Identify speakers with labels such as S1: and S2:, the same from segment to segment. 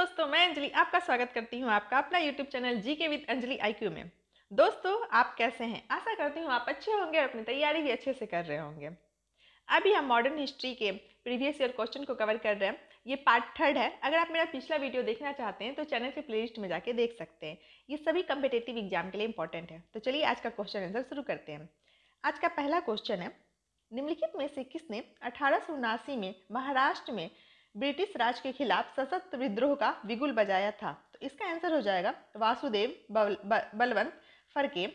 S1: दोस्तों, मैं अंजलि आपका स्वागत करती हूँ आपका अपना YouTube channel GK with Anjali IQ में। दोस्तों, आप कैसे हैं? आशा करती हूँ आप अच्छे होंगे और अपनी तैयारी भी अच्छे से कर रहे होंगे। अभी हम मॉडर्न हिस्ट्री के प्रीवियस ईयर क्वेश्चन को कवर कर रहे हैं। ये पार्ट 3 है। अगर आप मेरा पिछला वीडियो देखना चाहते हैं तो चैनल के प्लेलिस्ट में जाके देख सकते हैं। ये सभी कम्पिटेटिव एग्जाम के लिए इंपॉर्टेंट है। तो चलिए आज का क्वेश्चन आंसर शुरू करते हैं। आज का पहला क्वेश्चन है, निम्नलिखित में से किसने 1879 में महाराष्ट्र में ब्रिटिश राज के खिलाफ सशक्त विद्रोह का बिगुल बजाया था? तो इसका आंसर हो जाएगा वासुदेव बलवंत फड़के।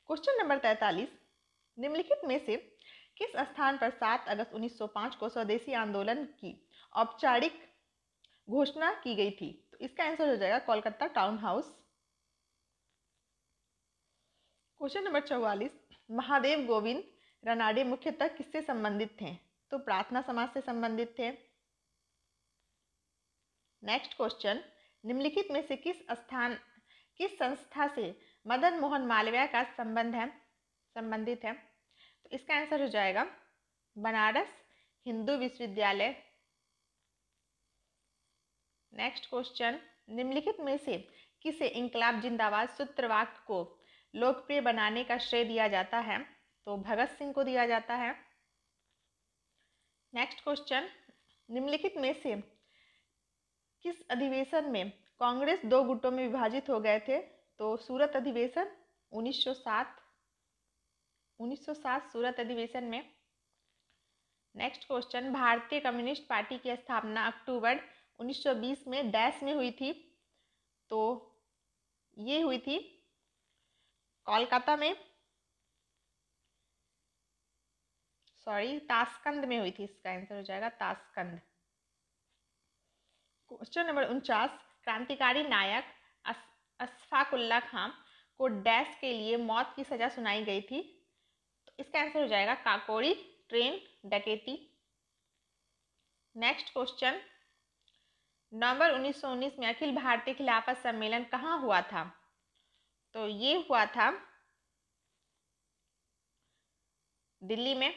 S1: क्वेश्चन नंबर 43, निम्नलिखित में से किस स्थान पर 7 अगस्त 1905 को स्वदेशी आंदोलन की औपचारिक घोषणा की गई थी? तो इसका आंसर हो जाएगा Kolkata town house. Question number 44, Mahadev Govind Ranade मुख्यतः किससे संबंधित थे? तो प्रार्थना समाज से संबंधित थे। नेक्स्ट क्वेश्चन, निम्नलिखित में से किस संस्था से मदन मोहन मालवीय का संबंधित है? तो इसका आंसर हो जाएगा बनारस हिंदू विश्वविद्यालय। नेक्स्ट क्वेश्चन, निम्नलिखित में से किसे इंकलाब जिंदाबाद सूत्रवाक्य को लोकप्रिय बनाने का श्रेय दिया जाता है? तो भगत सिंह को दिया जाता है। नेक्स्ट क्वेश्चन, निम्नलिखित में से किस अधिवेशन में कांग्रेस 2 गुटों में विभाजित हो गए थे? तो सूरत अधिवेशन 1907 सूरत अधिवेशन में। नेक्स्ट क्वेश्चन, भारतीय कम्युनिस्ट पार्टी की स्थापना अक्टूबर 1920 में डैश में हुई थी? तो ये हुई थी कोलकाता में, ताशकंद में हुई थी। इसका आंसर हो जाएगा ताशकंद। क्वेश्चन नंबर 49, क्रांतिकारी नायक अशफाक उल्लाह खां को डैश के लिए मौत की सजा सुनाई गई थी? तो इसका आंसर हो जाएगा काकोरी ट्रेन डकैती। नेक्स्ट क्वेश्चन, नवंबर 1919 में अखिल भारतीय खिलाफत सम्मेलन कहाँ हुआ था? तो ये हुआ था दिल्ली में।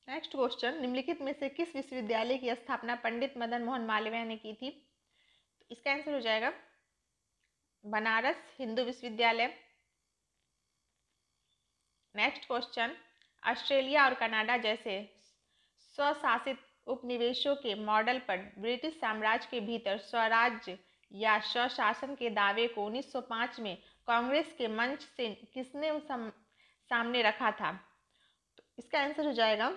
S1: नेक्स्ट क्वेश्चन, निम्नलिखित में से किस विश्वविद्यालय की स्थापना पंडित मदन मोहन मालवीय ने की थी? तो इसका आंसर हो जाएगा बनारस हिंदू विश्वविद्यालय। नेक्स्ट क्वेश्चन, ऑस्ट्रेलिया और कनाडा जैसे स्वशासित उपनिवेशों के मॉडल पर ब्रिटिश साम्राज्य के भीतर स्वराज्य या स्वशासन के दावे को 1905 में कांग्रेस के मंच से किसने सामने रखा था? तो इसका आंसर हो जाएगा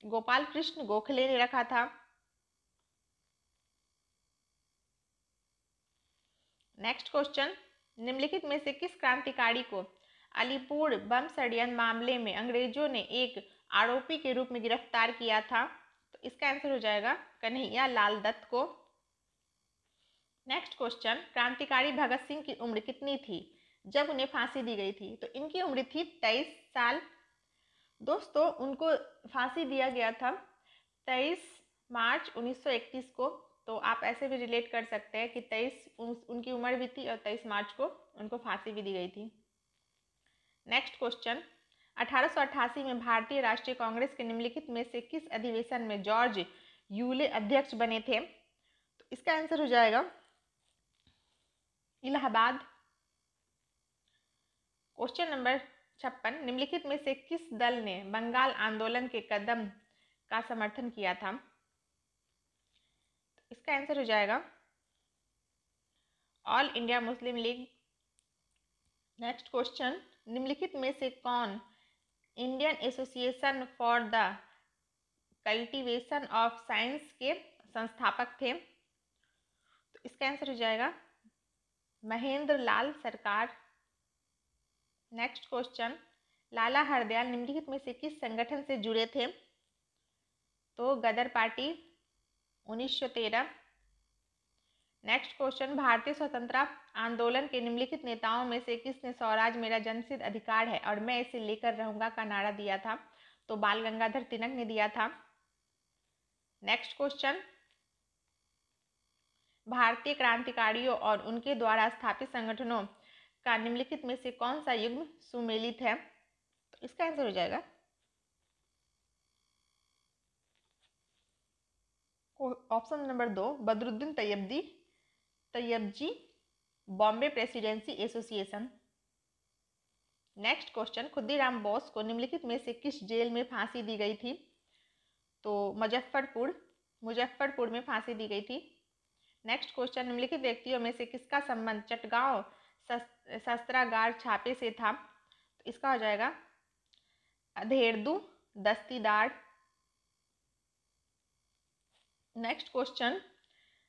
S1: गोपाल कृष्ण गोखले ने रखा था। नेक्स्ट क्वेश्चन, निम्नलिखित में से किस क्रांतिकारी को अलीपुर बम षड्यंत्र मामले में अंग्रेजों ने एक आरोपी के रूप में गिरफ्तार किया था? तो इसका आंसर हो जाएगा कन्हैया लाल दत्त को। नेक्स्ट क्वेश्चन, क्रांतिकारी भगत सिंह की उम्र कितनी थी जब उन्हें फांसी दी गई थी? तो इनकी उम्र थी 23 साल। दोस्तों, उनको फांसी दिया गया था 23 मार्च 1931 को। तो आप ऐसे भी रिलेट कर सकते हैं कि 23 उनकी उम्र भी थी और 23 मार्च को उनको फांसी भी दी गई थी। नेक्स्ट क्वेश्चन, 1888 में भारतीय राष्ट्रीय कांग्रेस के निम्नलिखित में से किस अधिवेशन में जॉर्ज यूले अध्यक्ष बने थे? तो इसका आंसर हो जाएगा इलाहाबाद। क्वेश्चन नंबर 56, निम्नलिखित में से किस दल ने बंगाल आंदोलन के कदम का समर्थन किया था? तो इसका आंसर हो जाएगा all India Muslim league. Next question, निम्नलिखित में से कौन Indian association for the cultivation of science के संस्थापक थे? तो इसका आंसर हो जाएगा महेंद्र लाल सरकार। नेक्स्ट क्वेश्चन, लाला हरदयाल निम्नलिखित में से किस संगठन से जुड़े थे? तो गदर पार्टी 1913। नेक्स्ट क्वेश्चन, भारतीय स्वतंत्रता आंदोलन के निम्नलिखित नेताओं में से किसने स्वराज मेरा जन्मसिद्ध अधिकार है और मैं इसे लेकर रहूंगा का नारा दिया था? तो बाल गंगाधर तिलक ने दिया था। नेक्स्ट क्वेश्चन, भारतीय क्रांतिकारियों और उनके द्वारा स्थापित संगठनों का निम्नलिखित में से कौन सा युग्म सुमेलित है? तो इसका आंसर हो जाएगा option number 2 Badruddin Tyabji, Bombay presidency association. Next question, Khudiram Bose को निम्नलिखित में से किस जेल में फांसी दी गई थी? तो मुजफ्फरपुर में फांसी दी गई थी। नेक्स्ट क्वेश्चन, निम्नलिखित व्यक्तियों में से किसका संबंध चटगांव शस्त्रागार छापे से था? तो इसका हो जाएगा अधेड़दू दस्तीदार। नेक्स्ट क्वेश्चन,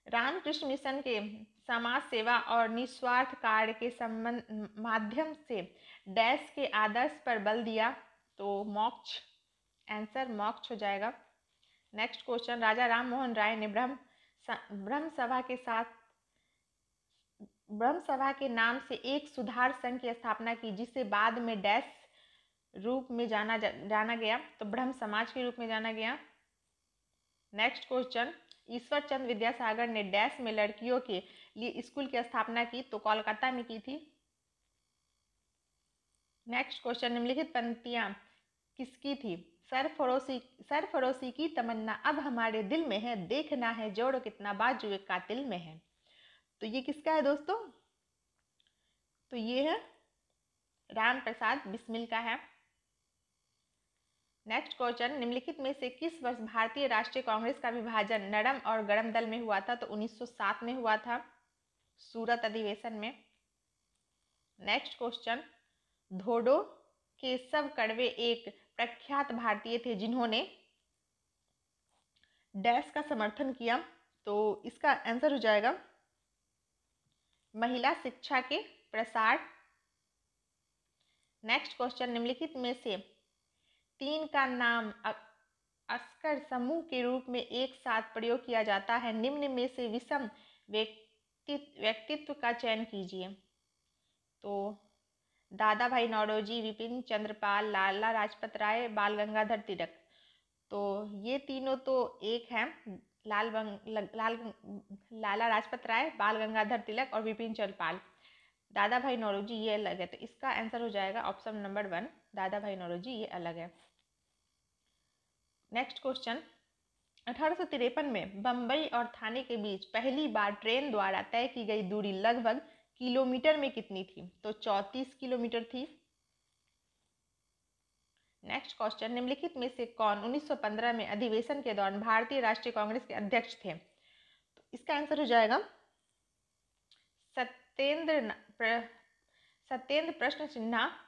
S1: रामकृष्ण मिशन के समाज सेवा और निस्वार्थ कार्य के संबंध माध्यम से डैश के आदर्श पर बल दिया? तो मोक्ष, आंसर मोक्ष हो जाएगा। नेक्स्ट क्वेश्चन, राजा राम मोहन राय ने ब्रह्म सभा के नाम से एक सुधार संघ की स्थापना की, जिसे बाद में डैश रूप में जाना गया? तो ब्रह्म समाज के रूप में जाना गया। नेक्स्ट क्वेश्चन, ईश्वर चंद्र विद्यासागर ने डैश में लड़कियों के लिए स्कूल की स्थापना की? तो कोलकाता में की थी। नेक्स्ट क्वेश्चन, निम्नलिखित पंक्तियां किसकी थी? सरफरोशी की तमन्ना अब हमारे दिल में है, देखना है जोड़ कितना बाजुए कातिल में है। तो ये किसका है दोस्तों? तो ये है राम प्रसाद बिस्मिल का है। नेक्स्ट क्वेश्चन, निम्नलिखित में से किस वर्ष भारतीय राष्ट्रीय कांग्रेस का विभाजन नरम और गरम दल में हुआ था? तो 1907 में हुआ था, सूरत अधिवेशन में। नेक्स्ट क्वेश्चन, धोडो केशव कड़वे एक प्रख्यात भारतीय थे जिन्होंने डैश का समर्थन किया? तो इसका आंसर हो जाएगा महिला शिक्षा के प्रसार। नेक्स्ट क्वेश्चन, निम्नलिखित में से 3 का नाम अस्कर समूह के रूप में एक साथ प्रयोग किया जाता है, निम्न में से विषम व्यक्तित्व का चयन कीजिए? तो दादा भाई नौरोजी, विपिन चंद्र पाल, लाला लाजपत राय, बाल गंगाधर तिलक। तो ये तीनों तो एक हैं, लाला लाजपत राय, बाल गंगाधर तिलक और विपिन चंद्र पाल। दादा भाई नौरोजी ये अलग है, तो इसका आंसर हो जाएगा ऑप्शन नंबर 1, दादा भाई नौरोजी ये अलग है। नेक्स्ट क्वेश्चन, 1853 में बम्बई और थाने के बीच पहली बार ट्रेन द्वारा तय की गई दूरी लगभग किलोमीटर में कितनी थी? तो 34 किलोमीटर थी। नेक्स्ट क्वेश्चन, निम्नलिखित में से कौन 1915 में अधिवेशन के दौरान भारतीय राष्ट्रीय कांग्रेस के अध्यक्ष थे? तो इसका आंसर हो जाएगा सत्येंद्र प्रश्न सिन्हा।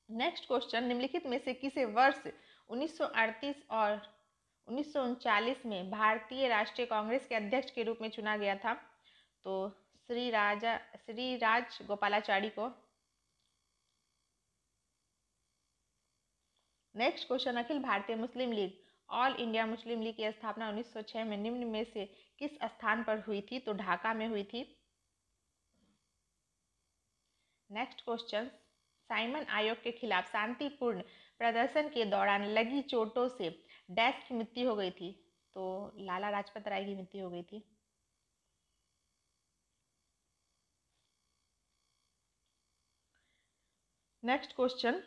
S1: नेक्स्ट क्वेश्चन, निम्नलिखित में से किसे वर्ष 1938 और 1939 में भारतीय राष्ट्रीय कांग्रेस के अध्यक्ष के रूप में चुना गया था? तो श्री राज गोपालाचारी को। नेक्स्ट क्वेश्चन, अखिल भारतीय मुस्लिम लीग ऑल इंडिया मुस्लिम लीग की स्थापना 1906 में निम्न में से किस स्थान पर हुई थी? तो ढाका में हुई थी। नेक्स्ट क्वेश्चन, साइमन आयोग के खिलाफ शांतिपूर्ण प्रदर्शन के दौरान लगी चोटों से डैश की मृत्यु हो गई थी? तो लाला लाजपत राय की मृत्यु हो गई थी। नेक्स्ट क्वेश्चन,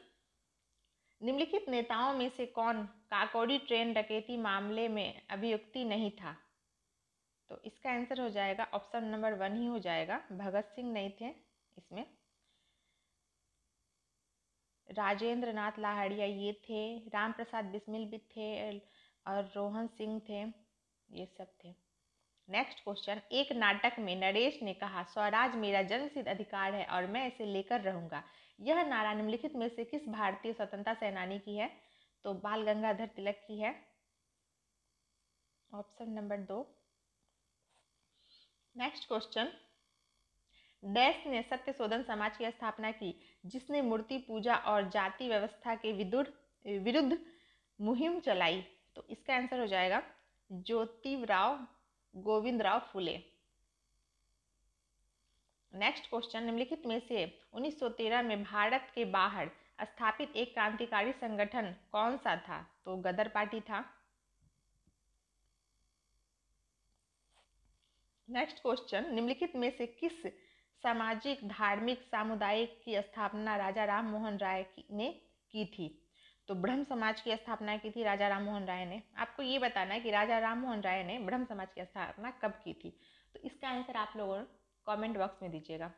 S1: निम्नलिखित नेताओं में से कौन काकोरी ट्रेन डकैती मामले में अभियुक्ति नहीं था? तो इसका आंसर हो जाएगा ऑप्शन नंबर 1 ही हो जाएगा, भगत सिंह नहीं थे इसमें। राजेंद्र नाथ लाहड़िया ये थे, राम प्रसाद बिस्मिल भी थे और रोहन सिंह थे, ये सब थे। नेक्स्ट क्वेश्चन, एक नाटक में नरेश ने कहा स्वराज मेरा जन्मसिद्ध अधिकार है और मैं इसे लेकर रहूंगा, यह नारा निम्नलिखित में से किस भारतीय स्वतंत्रता सेनानी की है? तो बाल गंगाधर तिलक की है, option number 2। Next question, dash ने सत्य शोधन समाज की स्थापना की जिसने मूर्ति पूजा और जाति व्यवस्था के विरुद्ध मुहिम चलाई? तो इसका आंसर हो जाएगा ज्योतिराव गोविंदराव फुले। नेक्स्ट क्वेश्चन, निम्नलिखित में से 1913 में भारत के बाहर स्थापित एक क्रांतिकारी संगठन कौन सा था? तो गदर पार्टी था। नेक्स्ट क्वेश्चन, निम्नलिखित में से किस सामाजिक धार्मिक सामुदायिक की स्थापना राजा राम मोहन राय ने की थी? तो ब्रह्म समाज की स्थापना की थी राजा राममोहन राय ने। आपको ये बताना है कि राजा राममोहन राय ने ब्रह्म समाज की स्थापना कब की थी। तो इसका आंसर आप लोगों कमेंट बॉक्स में दीजिएगा।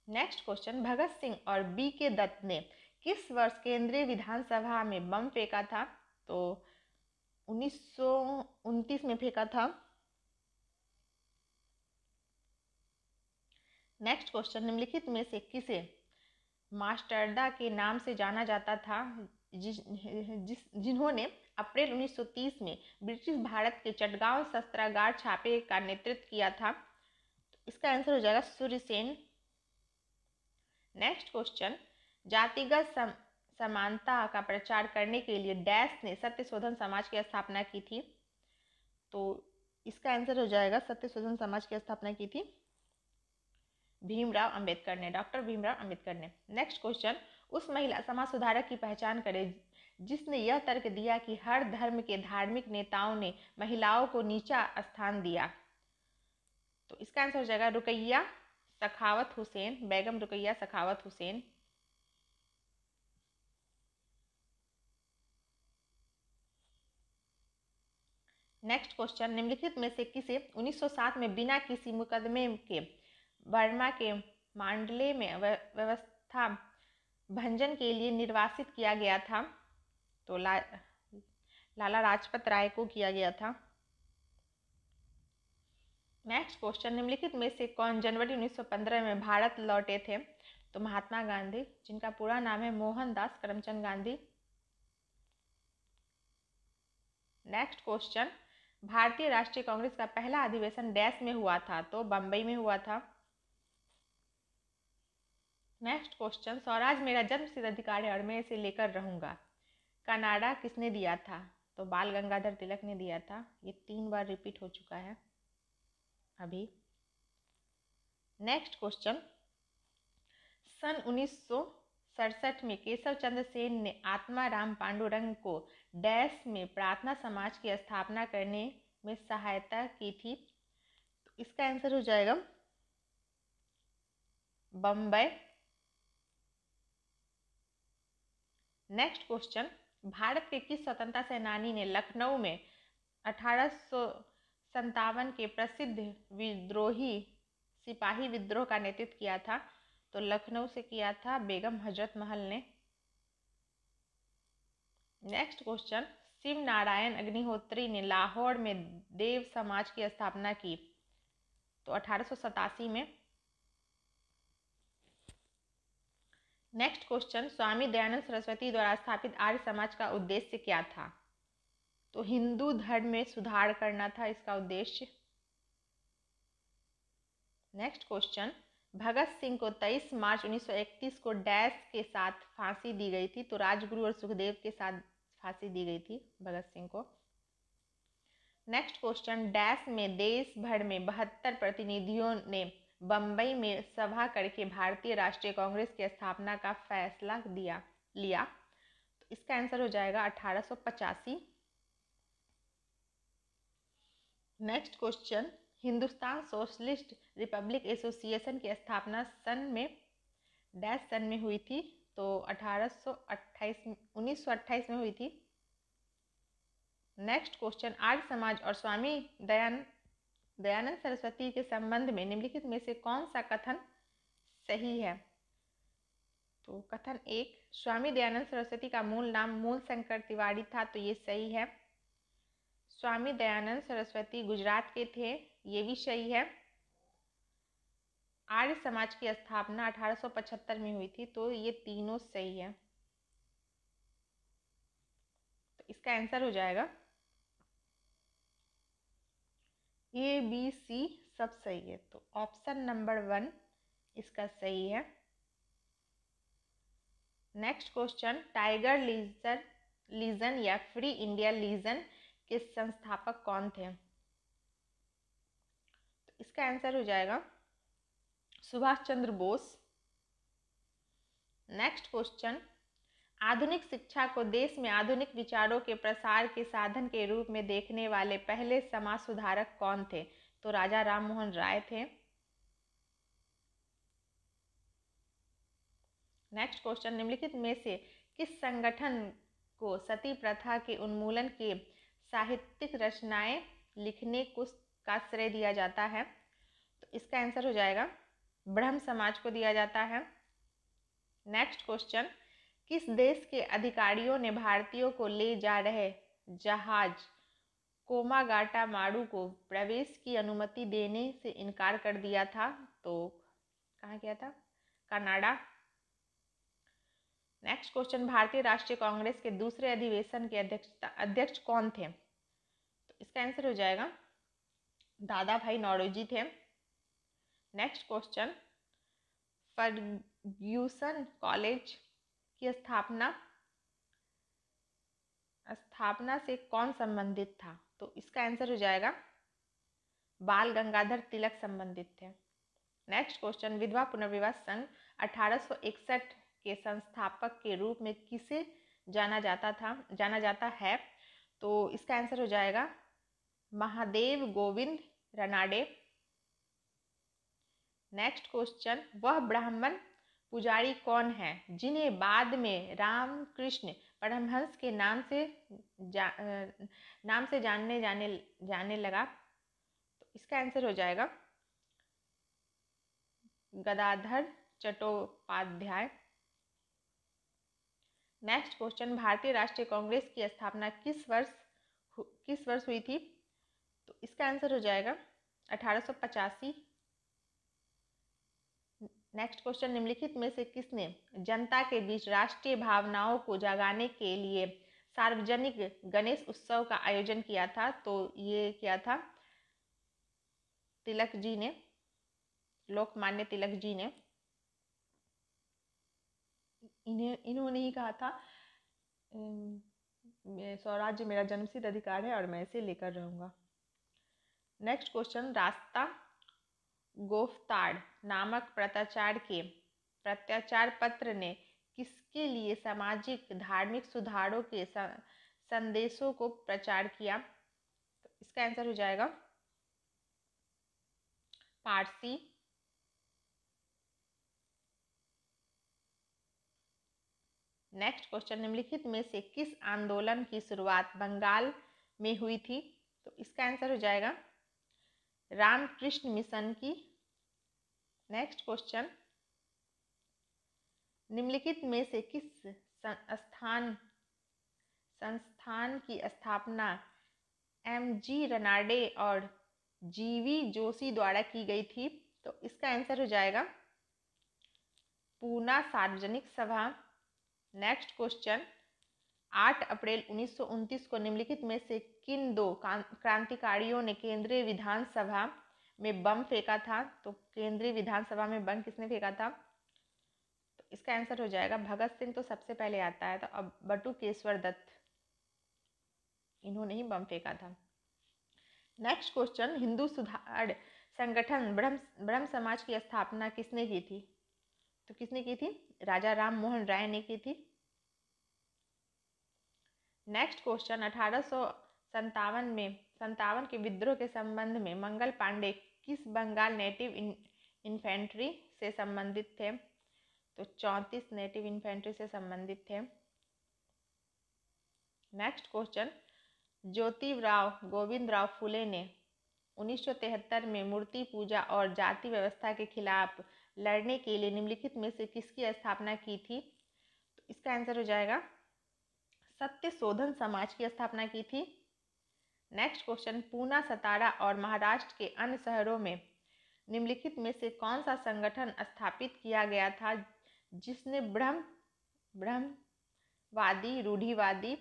S1: नेक्स्ट क्वेश्चन, भगत सिंह और बी के दत्त ने किस वर्ष केंद्रीय विधानसभा में बम फेंका था? तो 1929 में फेंका था। नेक्स्ट क्वेश्चन, निम्नलिखित में से किसे मास्टरदा के नाम से जाना जाता था जिन्होंने अप्रैल 1930 में ब्रिटिश भारत के चटगांव शस्त्रागार छापे का नेतृत्व किया था? तो इसका आंसर हो जाएगा सूर्यसेन। नेक्स्ट क्वेश्चन, जातिगत समानता का प्रचार करने के लिए डैश ने सत्यशोधन समाज की स्थापना की थी? तो इसका आंसर हो जाएगा सत्यशोधन समाज की स्थापना की थी भीमराव अंबेडकर ने, डॉक्टर भीमराव अंबेडकर ने। नेक्स्ट क्वेश्चन, उस महिला समाज सुधारक की पहचान करें जिसने यह तर्क दिया कि हर धर्म के धार्मिक नेताओं ने महिलाओं को नीचा स्थान दिया। तो इसका आंसर हो जाएगा रुकैया सखावत हुसैन, बेगम रुकैया सखावत हुसैन। नेक्स्ट क्वेश्चन, निम्नलिखित में से किसे 1907 में बिना किसी मुकदमे के बर्मा के मांडले में व्यवस्था भंजन के लिए निर्वासित किया गया था? तो लाला लाजपत राय को किया गया था। नेक्स्ट क्वेश्चन, निम्नलिखित में से कौन जनवरी 1915 में भारत लौटे थे? तो महात्मा गांधी, जिनका पूरा नाम है मोहनदास करमचंद गांधी। नेक्स्ट क्वेश्चन, भारतीय राष्ट्रीय कांग्रेस का पहला अधिवेशन डैश में हुआ था? तो बंबई में हुआ था। नेक्स्ट क्वेश्चन, स्वराज मेरा जन्मसिद्ध अधिकार है और मैं इसे लेकर रहूंगा का नारा किसने दिया था? तो बाल गंगाधर तिलक ने दिया था। ये 3 बार रिपीट हो चुका है अभी। नेक्स्ट क्वेश्चन, सन 1967 में केशव चंद्र सेन ने आत्माराम पांडुरंग को डैश में प्रार्थना समाज की स्थापना करने में सहायता की थी? तो इसका आंसर हो जाएगा बम्बई। नेक्स्ट क्वेश्चन, भारत के किस स्वतंत्रता सेनानी ने लखनऊ में 1857 के प्रसिद्ध विद्रोही सिपाही विद्रोह का नेतृत्व किया था? तो लखनऊ से किया था बेगम हजरत महल ने। नेक्स्ट क्वेश्चन, शिव नारायण अग्निहोत्री ने लाहौर में देव समाज की स्थापना की? तो 1887 में। नेक्स्ट क्वेश्चन, स्वामी दयानंद सरस्वती द्वारा स्थापित आर्य समाज का उद्देश्य क्या था? तो हिंदू धर्म में सुधार करना था इसका उद्देश्य। नेक्स्ट क्वेश्चन, भगत सिंह को 23 मार्च 1931 को डैश के साथ फांसी दी गई थी? तो राजगुरु और सुखदेव के साथ फांसी दी गई थी भगत सिंह को। नेक्स्ट क्वेश्चन, डैश में देश भर में 72 प्रतिनिधियों ने बंबई में सभा करके भारतीय राष्ट्रीय कांग्रेस की स्थापना का फैसला लिया? तो इसका आंसर हो जाएगा 1885। Next question, Hindustan socialist Republic association की स्थापना सन में डैश सन में हुई थी? तो 1928 में हुई थी। नेक्स्ट क्वेश्चन, आर्य समाज और स्वामी दयानंद सरस्वती के संबंध में निम्नलिखित में से कौन सा कथन सही है? तो कथन 1, स्वामी दयानंद सरस्वती का मूल नाम मूलशंकर तिवारी था। तो ये सही है। स्वामी दयानंद सरस्वती गुजरात के थे, ये भी सही है। आर्य समाज की स्थापना 1875 में हुई थी। तो ये तीनों सही है। तो इसका आंसर हो जाएगा ए बी सी सब सही है। तो ऑप्शन नंबर 1 इसका सही है। नेक्स्ट क्वेश्चन, टाइगर लीजन या फ्री इंडिया लीजन के संस्थापक कौन थे? तो इसका आंसर हो जाएगा सुभाष चंद्र बोस। नेक्स्ट क्वेश्चन, आधुनिक शिक्षा को देश में आधुनिक विचारों के प्रसार के साधन के रूप में देखने वाले पहले समाज सुधारक कौन थे? तो राजा राममोहन राय थे। नेक्स्ट क्वेश्चन, निम्नलिखित में से किस संगठन को सती प्रथा के उन्मूलन के साहित्यिक रचनाएं लिखने का श्रेय दिया जाता है? तो इसका आंसर हो जाएगा ब्रह्म समाज को दिया जाता है। नेक्स्ट क्वेश्चन, किस देश के अधिकारियों ने भारतीयों को ले जा रहे जहाज कोमागाटामारू को प्रवेश की अनुमति देने से इनकार कर दिया था? तो कहाँ किया था? कनाडा। नेक्स्ट क्वेश्चन, भारतीय राष्ट्रीय कांग्रेस के दूसरे अधिवेशन के अध्यक्ष कौन थे? तो इसका आंसर हो जाएगा दादा भाई नौरोजी थे। नेक्स्ट क्वेश्चन, फर्ग्यूसन कॉलेज की स्थापना से कौन संबंधित था? तो इसका आंसर हो जाएगा बाल गंगाधर तिलक संबंधित थे। नेक्स्ट क्वेश्चन, विधवा पुनर्विवाह संघ 1861 के संस्थापक के रूप में किसे जाना जाता है? तो इसका आंसर हो जाएगा महादेव गोविंद रनाडे। नेक्स्ट क्वेश्चन, वह ब्राह्मण पुजारी कौन है जिन्हें बाद में रामकृष्ण परमहंस के नाम से जाने लगा? तो इसका आंसर हो जाएगा गदाधर चट्टोपाध्याय। नेक्स्ट क्वेश्चन, भारतीय राष्ट्रीय कांग्रेस की स्थापना किस वर्ष हुई थी? तो इसका आंसर हो जाएगा 1885। नेक्स्ट क्वेश्चन, निम्नलिखित में से किसने जनता के बीच राष्ट्रीय भावनाओं को जगाने के लिए सार्वजनिक गणेश उत्सव का आयोजन किया था? तो ये किया था तिलक जी ने, लोकमान्य तिलक जी ने। इन्होंने ही कहा था स्वराज्य मेरा जन्मसिद्ध अधिकार है और मैं इसे लेकर रहूंगा। नेक्स्ट क्वेश्चन, रास्ता गोफ्ताड़ नामक प्रत्याचार पत्र ने किसके लिए सामाजिक धार्मिक सुधारों के संदेशों को प्रचार किया? तो इसका आंसर हो जाएगा पारसी। नेक्स्ट क्वेश्चन, निम्नलिखित में से किस आंदोलन की शुरुआत बंगाल में हुई थी? तो इसका आंसर हो जाएगा रामकृष्ण मिशन की। नेक्स्ट क्वेश्चन, निम्नलिखित में से किस संस्थान की स्थापना एम.जी. रनाडे और जी.वी. जोशी द्वारा की गई थी? तो इसका आंसर हो जाएगा पूना सार्वजनिक सभा। नेक्स्ट क्वेश्चन, 8 अप्रैल 1929 को निम्नलिखित में से किन दो क्रांतिकारियों ने केंद्रीय विधानसभा में बम फेंका था? तो केंद्रीय विधानसभा में बम किसने फेंका था? तो इसका आंसर हो जाएगा भगत सिंह तो सबसे पहले आता है, तो अब बटुकेश्वर दत्त, इन्होंने ही बम फेंका था। नेक्स्ट क्वेश्चन, हिंदू सुधार संगठन ब्रह्म समाज की स्थापना किसने की थी? तो किसने की थी? राजा राम मोहन राय ने की थी। नेक्स्ट क्वेश्चन, 1857 के विद्रोह के संबंध में मंगल पांडे किस बंगाल नेटिव इन्फेंट्री से संबंधित थे? तो 34 नेटिव इन्फेंट्री से संबंधित थे। नेक्स्ट क्वेश्चन, ज्योतिराव गोविंदराव फुले ने 1973 में मूर्ति पूजा और जाति व्यवस्था के खिलाफ लड़ने के लिए निम्नलिखित में से किसकी स्थापना की थी? तो इसका आंसर हो जाएगा सत्य शोधन समाज की स्थापना की थी। नेक्स्ट क्वेश्चन, पूना, सतारा और महाराष्ट्र के अन्य शहरों में निम्नलिखित में से कौन सा संगठन स्थापित किया गया था जिसने ब्रह्मवादी रूढ़िवादी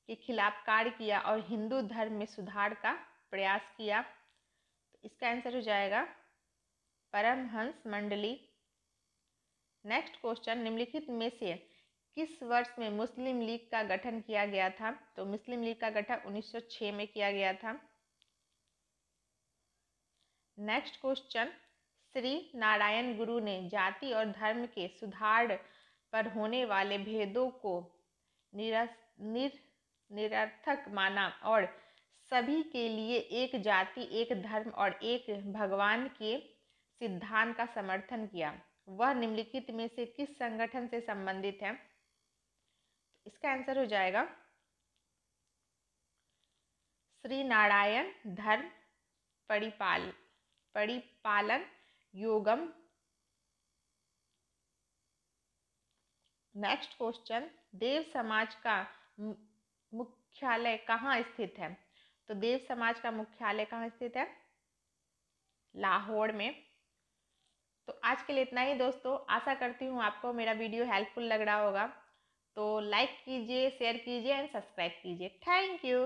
S1: के खिलाफ कार्य किया और हिंदू धर्म में सुधार का प्रयास किया? तो इसका आंसर हो जाएगा परमहंस मंडली। नेक्स्ट क्वेश्चन, निम्नलिखित में से किस वर्ष में मुस्लिम लीग का गठन किया गया था? तो मुस्लिम लीग का गठन 1906 में किया गया था। नेक्स्ट क्वेश्चन, श्री नारायण गुरु ने जाति और धर्म के सुधार पर होने वाले भेदों को निरर्थक माना और सभी के लिए एक जाति, एक धर्म और एक भगवान के सिद्धांत का समर्थन किया। वह निम्नलिखित में से किस संगठन से संबंधित है? इसका आंसर हो जाएगा श्री नारायण धर्म परिपालन योगम। नेक्स्ट क्वेश्चन, देव समाज का मुख्यालय कहाँ स्थित है? तो देव समाज का मुख्यालय कहाँ स्थित है? लाहौर में। तो आज के लिए इतना ही दोस्तों। आशा करती हूँ आपको मेरा वीडियो हेल्पफुल लग रहा होगा। तो लाइक कीजिए, शेयर कीजिए एंड सब्सक्राइब कीजिए। Thank you.